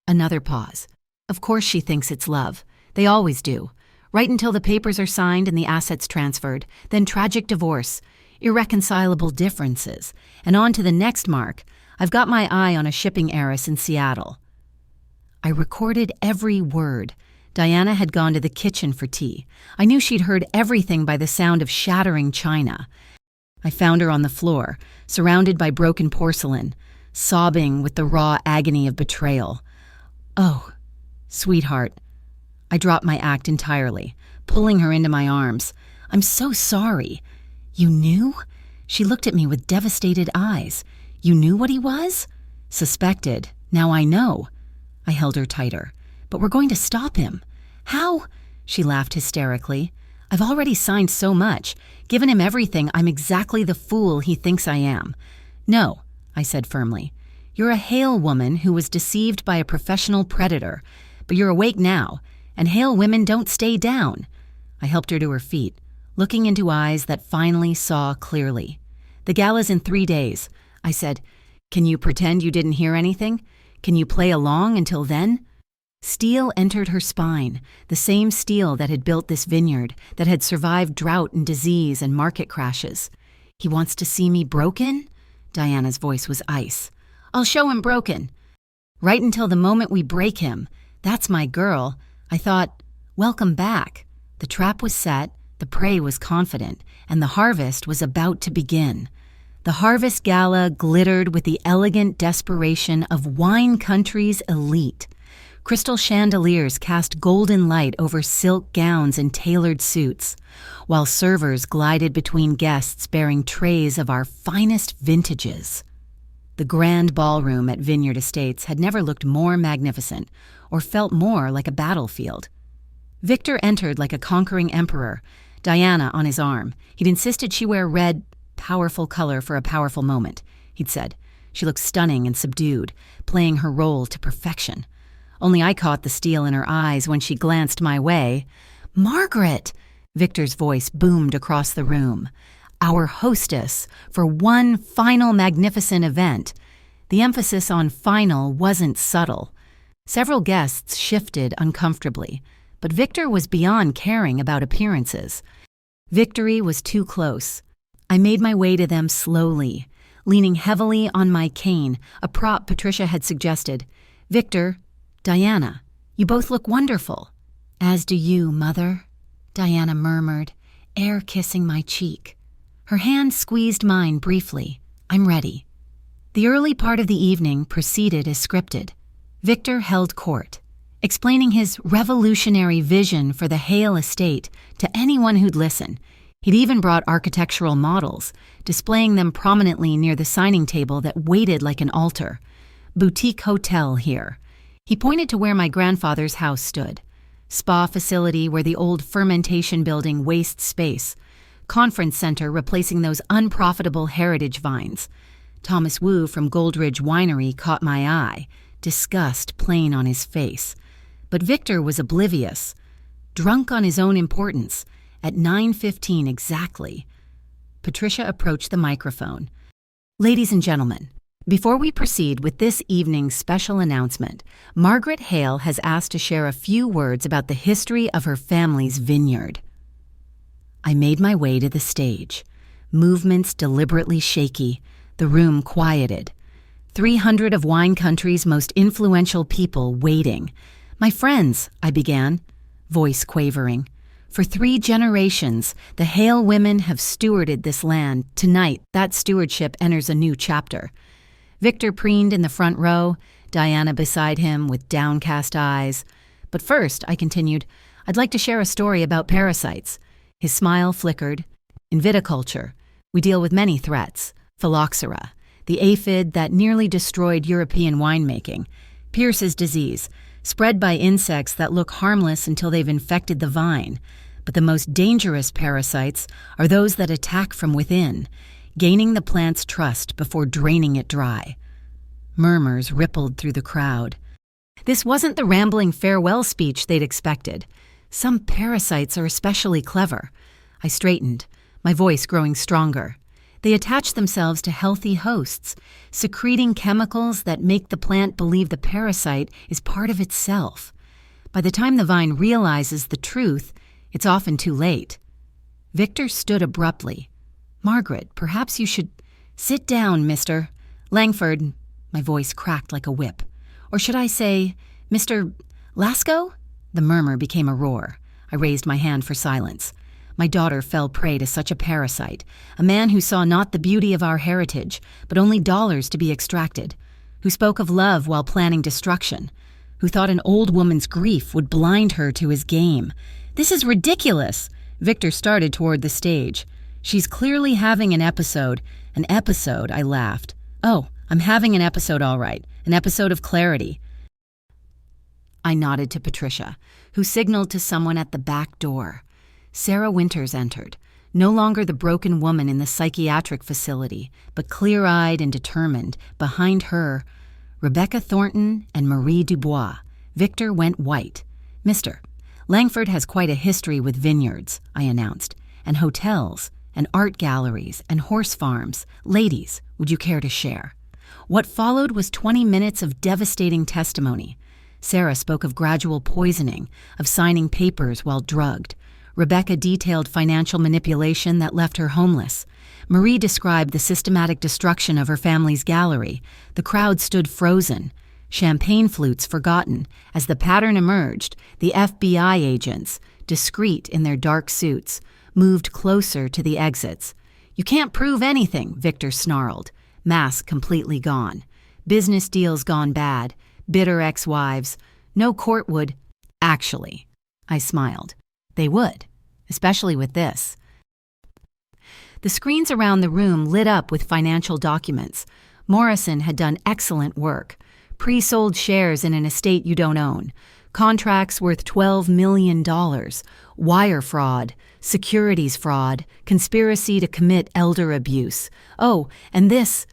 Another pause. "Of course she thinks it's love. They always do. right until the papers are signed and the assets transferred, then tragic divorce, irreconcilable differences, and on to the next mark. I've got my eye on a shipping heiress in Seattle. I recorded every word. Diana had gone to the kitchen for tea. I knew she'd heard everything by the sound of shattering china. I found her on the floor, surrounded by broken porcelain, sobbing with the raw agony of betrayal. Oh, sweetheart. I dropped my act entirely, pulling her into my arms. I'm so sorry. You knew? She looked at me with devastated eyes. You knew what he was? Suspected. Now I know. I held her tighter. But we're going to stop him. How? She laughed hysterically. I've already signed so much. Given him everything, I'm exactly the fool he thinks I am. No, I said firmly. You're a Hale woman who was deceived by a professional predator. But you're awake now, and Hale women don't stay down. I helped her to her feet, looking into eyes that finally saw clearly. The gala's in 3 days. I said, can you pretend you didn't hear anything? Can you play along until then? Steel entered her spine, the same steel that had built this vineyard, that had survived drought and disease and market crashes. He wants to see me broken? Diana's voice was ice. I'll show him broken. Right until the moment we break him. That's my girl. I thought, welcome back. The trap was set, the prey was confident, and the harvest was about to begin. The Harvest Gala glittered with the elegant desperation of wine country's elite. Crystal chandeliers cast golden light over silk gowns and tailored suits, while servers glided between guests bearing trays of our finest vintages. The grand ballroom at Vineyard Estates had never looked more magnificent or felt more like a battlefield. Victor entered like a conquering emperor, Diana on his arm. He'd insisted she wear red, powerful color for a powerful moment, he'd said. She looked stunning and subdued, playing her role to perfection. Only I caught the steel in her eyes when she glanced my way. Margaret! Victor's voice boomed across the room. Our hostess for one final magnificent event. The emphasis on final wasn't subtle. Several guests shifted uncomfortably, but Victor was beyond caring about appearances. Victory was too close. I made my way to them slowly, leaning heavily on my cane, a prop Patricia had suggested. Victor, Diana, you both look wonderful. As do you, Mother, Diana murmured, air kissing my cheek. Her hand squeezed mine briefly. I'm ready. The early part of the evening proceeded as scripted. Victor held court, explaining his revolutionary vision for the Hale estate to anyone who'd listen. He'd even brought architectural models, displaying them prominently near the signing table that waited like an altar. Boutique hotel here. He pointed to where my grandfather's house stood. Spa facility where the old fermentation building wastes space. Conference center replacing those unprofitable heritage vines. Thomas Wu from Goldridge Winery caught my eye, disgust plain on his face. But Victor was oblivious, drunk on his own importance. At 9:15 exactly. Patricia approached the microphone. Ladies and gentlemen, before we proceed with this evening's special announcement, Margaret Hale has asked to share a few words about the history of her family's vineyard. I made my way to the stage, movements deliberately shaky, the room quieted. 300 of wine country's most influential people waiting. My friends, I began, voice quavering. For 3 generations, the Hale women have stewarded this land. Tonight, that stewardship enters a new chapter. Victor preened in the front row, Diana beside him with downcast eyes. But first, I continued, I'd like to share a story about parasites. His smile flickered. In viticulture, we deal with many threats. Phylloxera, the aphid that nearly destroyed European winemaking. Pierce's disease, spread by insects that look harmless until they've infected the vine. But the most dangerous parasites are those that attack from within, gaining the plant's trust before draining it dry. Murmurs rippled through the crowd. This wasn't the rambling farewell speech they'd expected. Some parasites are especially clever. I straightened, my voice growing stronger. They attach themselves to healthy hosts, secreting chemicals that make the plant believe the parasite is part of itself. By the time the vine realizes the truth, It's often too late. Victor stood abruptly. Margaret, perhaps you should— Sit down, Mr. Langford. My voice cracked like a whip. Or should I say, Mr. Lasco? The murmur became a roar. I raised my hand for silence. My daughter fell prey to such a parasite, a man who saw not the beauty of our heritage, but only dollars to be extracted, who spoke of love while planning destruction, who thought an old woman's grief would blind her to his game. This is ridiculous. Victor started toward the stage. She's clearly having an episode. An episode, I laughed. Oh, I'm having an episode, all right. An episode of clarity. I nodded to Patricia, who signaled to someone at the back door. Sarah Winters entered, no longer the broken woman in the psychiatric facility, but clear-eyed and determined. Behind her, Rebecca Thornton and Marie Dubois. Victor went white. Mr. Langford has quite a history with vineyards, I announced, and hotels, and art galleries, and horse farms. Ladies, would you care to share? What followed was 20 minutes of devastating testimony. Sarah spoke of gradual poisoning, of signing papers while drugged. Rebecca detailed financial manipulation that left her homeless. Marie described the systematic destruction of her family's gallery. The crowd stood frozen, champagne flutes forgotten. As the pattern emerged, the FBI agents, discreet in their dark suits, moved closer to the exits. You can't prove anything, Victor snarled. Mask completely gone. Business deals gone bad. Bitter ex-wives. No court would— Actually, I smiled. They would, especially with this. The screens around the room lit up with financial documents. Morrison had done excellent work. Pre-sold shares in an estate you don't own. Contracts worth $12 million. Wire fraud. Securities fraud. Conspiracy to commit elder abuse. Oh, and this—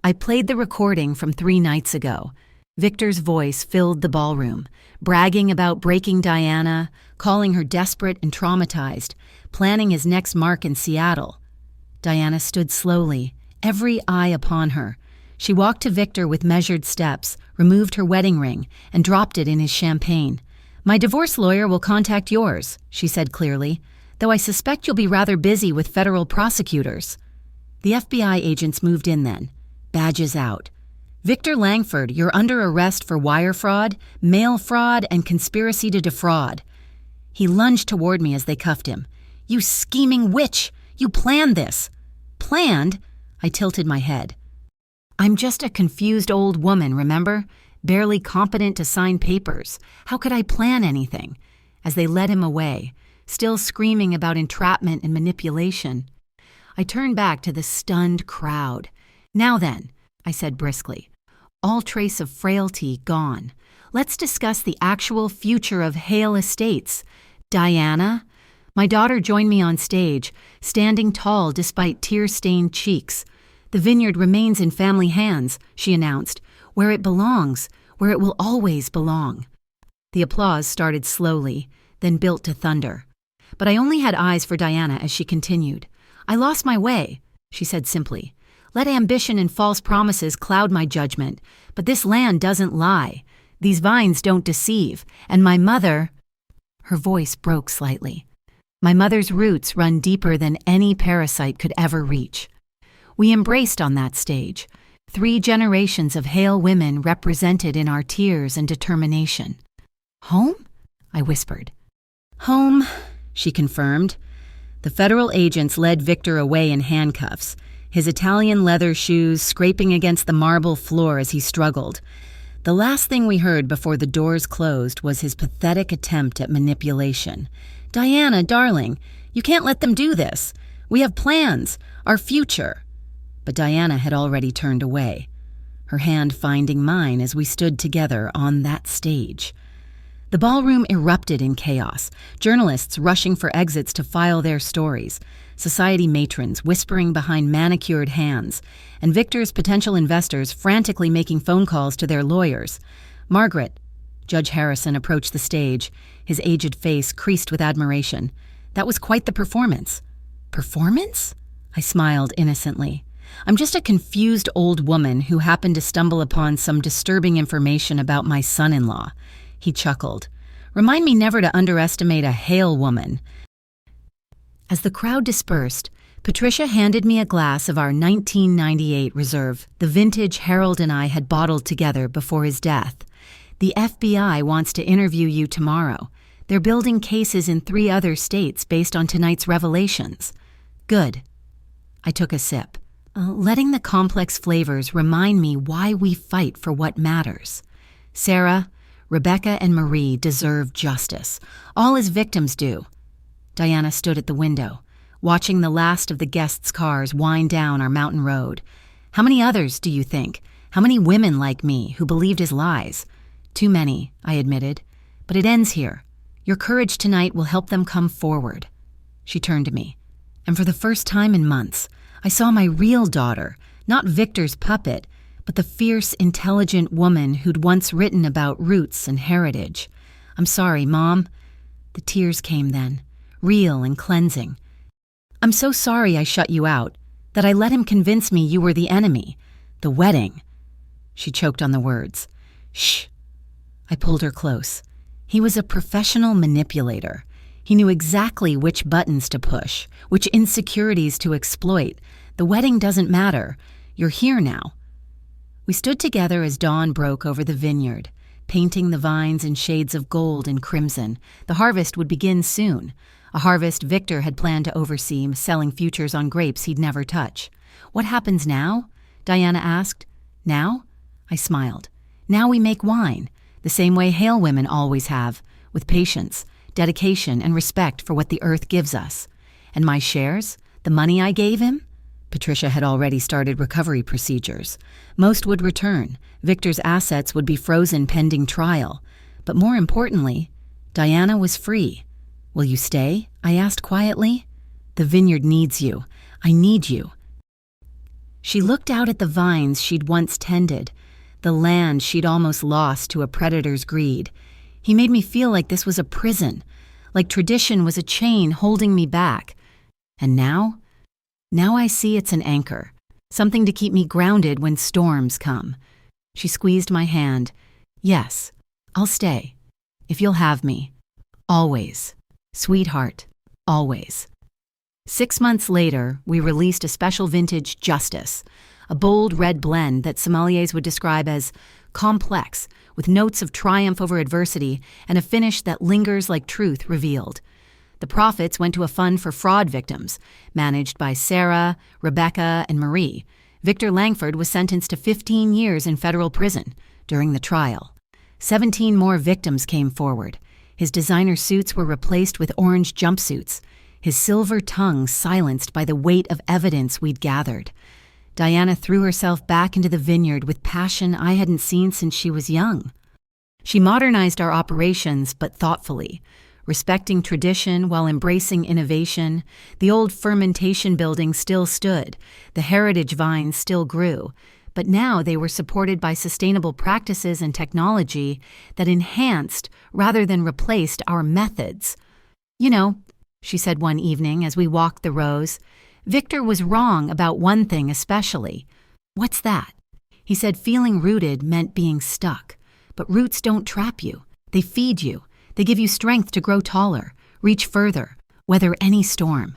I played the recording from 3 nights ago. Victor's voice filled the ballroom, bragging about breaking Diana, calling her desperate and traumatized, planning his next mark in Seattle. Diana stood slowly, every eye upon her. She walked to Victor with measured steps, removed her wedding ring, and dropped it in his champagne. My divorce lawyer will contact yours, she said clearly, though I suspect you'll be rather busy with federal prosecutors. The FBI agents moved in then, badges out. Victor Langford, you're under arrest for wire fraud, mail fraud, and conspiracy to defraud. He lunged toward me as they cuffed him. You scheming witch! You planned this! Planned? I tilted my head. I'm just a confused old woman, remember? Barely competent to sign papers. How could I plan anything? As they led him away, still screaming about entrapment and manipulation. I turned back to the stunned crowd. Now then, I said briskly, all trace of frailty gone. Let's discuss the actual future of Hale Estates. Diana? My daughter joined me on stage, standing tall despite tear-stained cheeks. The vineyard remains in family hands, she announced, where it belongs, where it will always belong. The applause started slowly, then built to thunder. But I only had eyes for Diana as she continued. I lost my way, she said simply. Let ambition and false promises cloud my judgment, but this land doesn't lie. These vines don't deceive, and my mother— Her voice broke slightly. My mother's roots run deeper than any parasite could ever reach. We embraced on that stage, 3 generations of Hale women represented in our tears and determination. Home? I whispered. Home, she confirmed. The federal agents led Victor away in handcuffs, his Italian leather shoes scraping against the marble floor as he struggled. The last thing we heard before the doors closed was his pathetic attempt at manipulation. Diana, darling, you can't let them do this. We have plans, our future. But Diana had already turned away, her hand finding mine as we stood together on that stage. The ballroom erupted in chaos, journalists rushing for exits to file their stories, society matrons whispering behind manicured hands, and Victor's potential investors frantically making phone calls to their lawyers. Margaret— Judge Harrison approached the stage, his aged face creased with admiration. That was quite the performance. Performance? I smiled innocently. I'm just a confused old woman who happened to stumble upon some disturbing information about my son-in-law. He chuckled. Remind me never to underestimate a hale woman. As the crowd dispersed, Patricia handed me a glass of our 1998 reserve, the vintage Harold and I had bottled together before his death. The FBI wants to interview you tomorrow. They're building cases in 3 other states based on tonight's revelations. Good. I took a sip, letting the complex flavors remind me why we fight for what matters. Sarah, Rebecca, and Marie deserve justice, all as victims do. Diana stood at the window, watching the last of the guests' cars wind down our mountain road. How many others, do you think? How many women like me who believed his lies? Too many, I admitted. But it ends here. Your courage tonight will help them come forward. She turned to me, and for the first time in months, I saw my real daughter, not Victor's puppet, but the fierce, intelligent woman who'd once written about roots and heritage. I'm sorry, Mom. The tears came then, real and cleansing. I'm so sorry I shut you out, that I let him convince me you were the enemy. The wedding. She choked on the words. Shh. I pulled her close. He was a professional manipulator. He knew exactly which buttons to push, which insecurities to exploit. The wedding doesn't matter. You're here now. We stood together as dawn broke over the vineyard, painting the vines in shades of gold and crimson. The harvest would begin soon, a harvest Victor had planned to oversee, selling futures on grapes he'd never touch. What happens now? Diana asked. Now? I smiled. Now we make wine, the same way hale women always have, with patience, dedication, and respect for what the earth gives us. And my shares? The money I gave him? Patricia had already started recovery procedures. Most would return. Victor's assets would be frozen pending trial. But more importantly, Diana was free. Will you stay? I asked quietly. The vineyard needs you. I need you. She looked out at the vines she'd once tended, the land she'd almost lost to a predator's greed. He made me feel like this was a prison, like tradition was a chain holding me back. And now? Now I see it's an anchor, something to keep me grounded when storms come. She squeezed my hand. Yes, I'll stay, if you'll have me. Always. Sweetheart, always. 6 months later, we released a special vintage Justice, a bold red blend that sommeliers would describe as complex, with notes of triumph over adversity and a finish that lingers like truth revealed. The profits went to a fund for fraud victims, managed by Sarah, Rebecca, and Marie. Victor Langford was sentenced to 15 years in federal prison during the trial. 17 more victims came forward. His designer suits were replaced with orange jumpsuits, his silver tongue silenced by the weight of evidence we'd gathered. Diana threw herself back into the vineyard with passion I hadn't seen since she was young. She modernized our operations, but thoughtfully, respecting tradition while embracing innovation. The old fermentation building still stood, the heritage vines still grew, but now they were supported by sustainable practices and technology that enhanced rather than replaced our methods. You know, she said one evening as we walked the rows, Victor was wrong about one thing especially. What's that? He said feeling rooted meant being stuck. But roots don't trap you. They feed you. They give you strength to grow taller, reach further, weather any storm.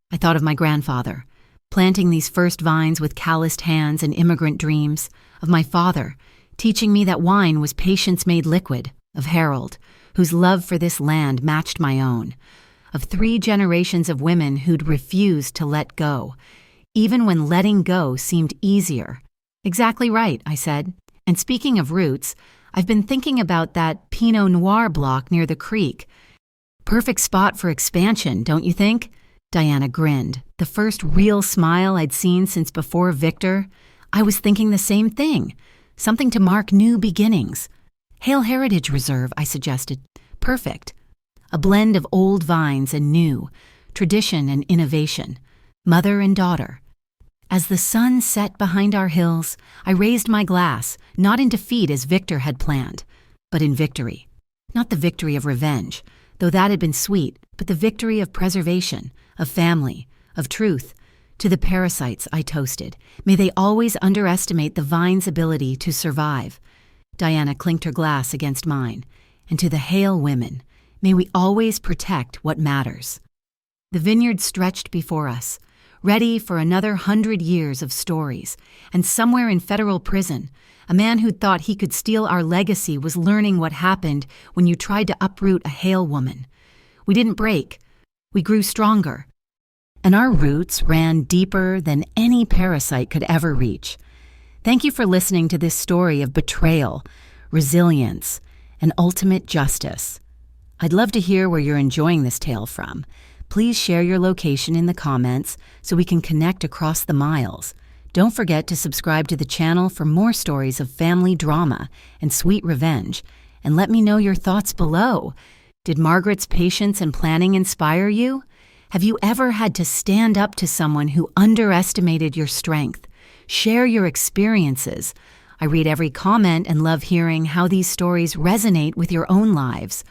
I thought of my grandfather, planting these first vines with calloused hands and immigrant dreams, of my father, teaching me that wine was patience made liquid, of Harold, whose love for this land matched my own, of 3 generations of women who'd refused to let go, even when letting go seemed easier. Exactly right, I said. And speaking of roots, I've been thinking about that Pinot Noir block near the creek. Perfect spot for expansion, don't you think? Diana grinned, the first real smile I'd seen since before Victor. I was thinking the same thing. Something to mark new beginnings. Hale Heritage Reserve, I suggested. Perfect. A blend of old vines and new, tradition and innovation, mother and daughter. As the sun set behind our hills, I raised my glass, not in defeat as Victor had planned, but in victory. Not the victory of revenge, though that had been sweet, but the victory of preservation, of family, of truth. To the parasites I toasted, may they always underestimate the vine's ability to survive. Diana clinked her glass against mine. And to the Hale women, may we always protect what matters. The vineyard stretched before us, ready for another 100 years of stories, and somewhere in federal prison, a man who thought he could steal our legacy was learning what happened when you tried to uproot a Hale woman. We didn't break. We grew stronger. And our roots ran deeper than any parasite could ever reach. Thank you for listening to this story of betrayal, resilience, and ultimate justice. I'd love to hear where you're enjoying this tale from. Please share your location in the comments so we can connect across the miles. Don't forget to subscribe to the channel for more stories of family drama and sweet revenge, and let me know your thoughts below. Did Margaret's patience and planning inspire you? Have you ever had to stand up to someone who underestimated your strength? Share your experiences. I read every comment and love hearing how these stories resonate with your own lives.